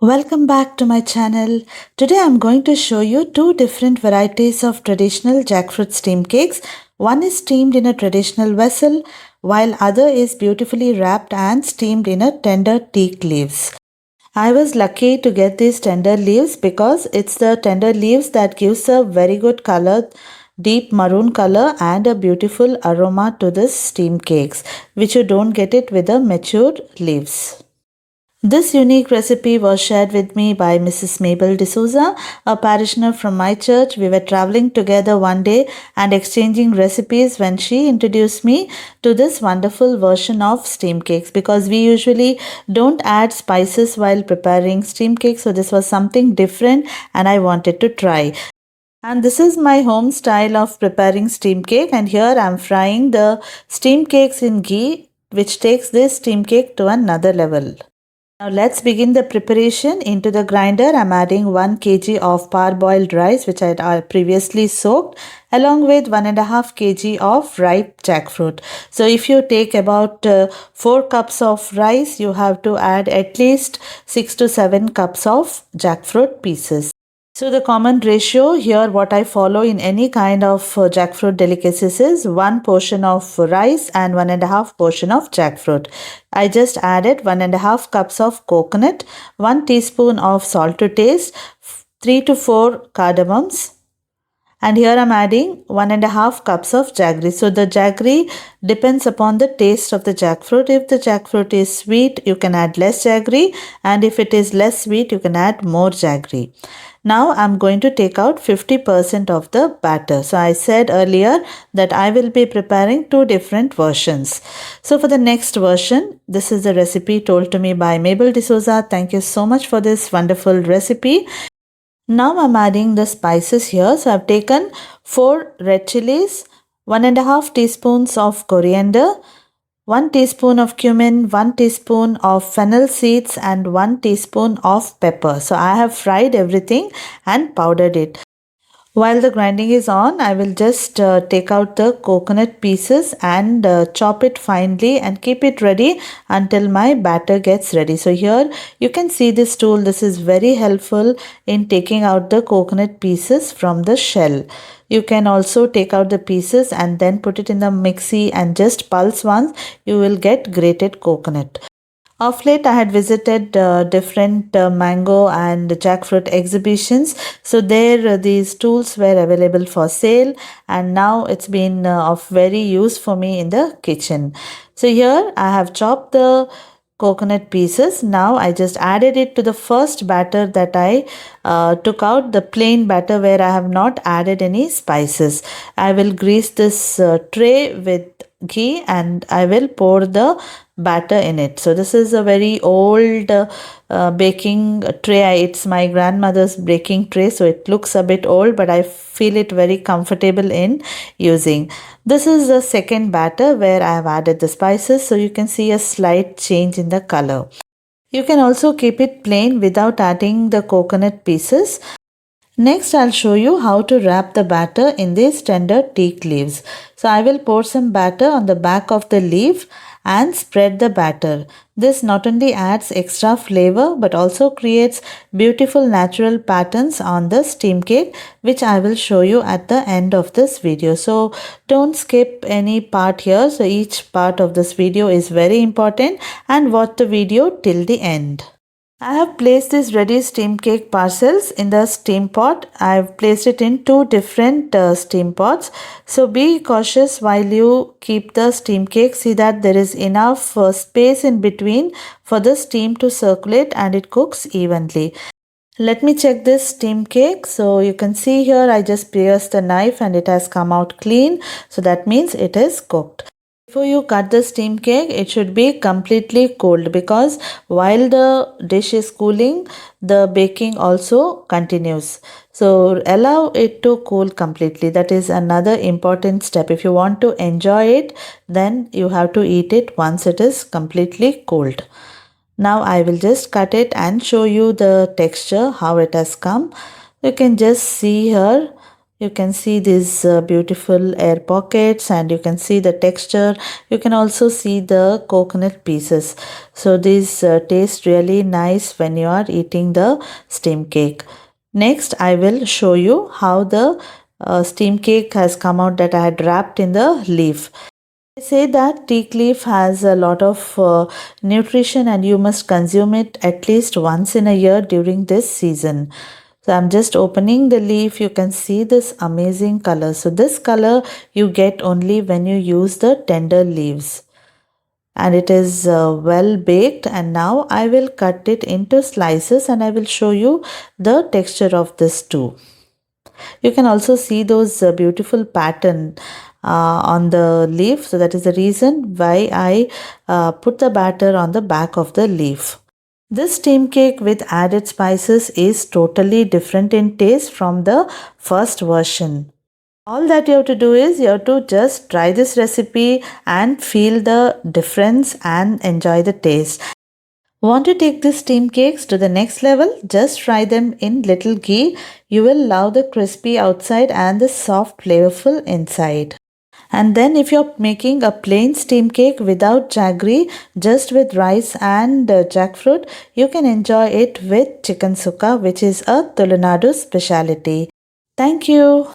Welcome back to my channel. Today I'm going to show you two different varieties of traditional jackfruit steam cakes. One is steamed in a traditional vessel while other is beautifully wrapped and steamed in a tender teak leaves. I was lucky to get these tender leaves because it's the tender leaves that gives a very good color, deep maroon color and a beautiful aroma to this steam cakes, which you don't get it with the matured leaves. This unique recipe was shared with me by Mrs. Mabel D'Souza, a parishioner from my church. We were traveling together one day and exchanging recipes when she introduced me to this wonderful version of steam cakes, because we usually don't add spices while preparing steam cakes. So this was something different and I wanted to try. And this is my home style of preparing steam cake, and here I am frying the steam cakes in ghee, which takes this steam cake to another level. Now let's begin the preparation. Into the grinder, I'm adding 1 kg of parboiled rice, which I had previously soaked, along with 1.5 kg of ripe jackfruit. So if you take about 4 cups of rice, you have to add at least 6 to 7 cups of jackfruit pieces. So the common ratio here, what I follow in any kind of jackfruit delicacies, is 1 portion of rice and 1.5 portion of jackfruit. I just added 1.5 cups of coconut, 1 teaspoon of salt to taste, 3 to 4 cardamoms, and here I'm adding 1.5 cups of jaggery. So the jaggery depends upon the taste of the jackfruit. If the jackfruit is sweet, you can add less jaggery, and if it is less sweet, you can add more jaggery. Now I'm going to take out 50% of the batter. So I said earlier that I will be preparing two different versions. So for the next version, this is the recipe told to me by Mabel D'Souza. Thank you so much for this wonderful recipe. Now I'm adding the spices here. So I've taken 4 red chilies, 1.5 teaspoons of coriander, 1 teaspoon of cumin, 1 teaspoon of fennel seeds and 1 teaspoon of pepper. So I have fried everything and powdered it. While the grinding is on, I will just take out the coconut pieces and chop it finely and keep it ready until my batter gets ready. So here you can see this tool. This is very helpful in taking out the coconut pieces from the shell. You can also take out the pieces and then put it in the mixie and just pulse once. You will get grated coconut. Of late, I had visited different mango and jackfruit exhibitions. So there these tools were available for sale, and now it's been of very use for me in the kitchen. So here I have chopped the coconut pieces. Now I just added it to the first batter that I took out, the plain batter where I have not added any spices. I will grease this tray with ghee and I will pour the batter in it. So this is a very old baking tray. It's my grandmother's baking tray, so it looks a bit old, but I feel it very comfortable in using. This is the second batter where I have added the spices, so you can see a slight change in the color. You can also keep it plain without adding the coconut pieces. Next, I'll show you how to wrap the batter in these tender teak leaves. So I will pour some batter on the back of the leaf and spread the batter. This not only adds extra flavor but also creates beautiful natural patterns on the steam cake, which I will show you at the end of this video. So don't skip any part here. So each part of this video is very important, and watch the video till the end. I have placed these ready steam cake parcels in the steam pot. I have placed it in 2 different steam pots. So be cautious while you keep the steam cake. See that there is enough space in between for the steam to circulate and it cooks evenly. Let me check this steam cake. So you can see here I just pierced the knife and it has come out clean. So that means it is cooked. Before you cut the steam cake, it should be completely cooled, because while the dish is cooling, the baking also continues. So allow it to cool completely. That is another important step. If you want to enjoy it, then you have to eat it once it is completely cooled. Now I will just cut it and show you the texture, how it has come. You can just see here. You can see these beautiful air pockets, and you can see the texture. You can also see the coconut pieces. So these taste really nice when you are eating the steam cake. Next, I will show you how the steam cake has come out that I had wrapped in the leaf. They say that teak leaf has a lot of nutrition and you must consume it at least once in a year during this season. So I'm just opening the leaf. You can see this amazing color. So this color you get only when you use the tender leaves. And it is well baked, and now I will cut it into slices and I will show you the texture of this too. You can also see those beautiful pattern on the leaf. So that is the reason why I put the batter on the back of the leaf. This steam cake with added spices is totally different in taste from the first version. All that you have to do is you have to just try this recipe and feel the difference and enjoy the taste. Want to take these steam cakes to the next level? Just fry them in little ghee. You will love the crispy outside and the soft flavorful inside. And then if you're making a plain steam cake without jaggery, just with rice and jackfruit, you can enjoy it with chicken sukka, which is a Tulunadu speciality. Thank you.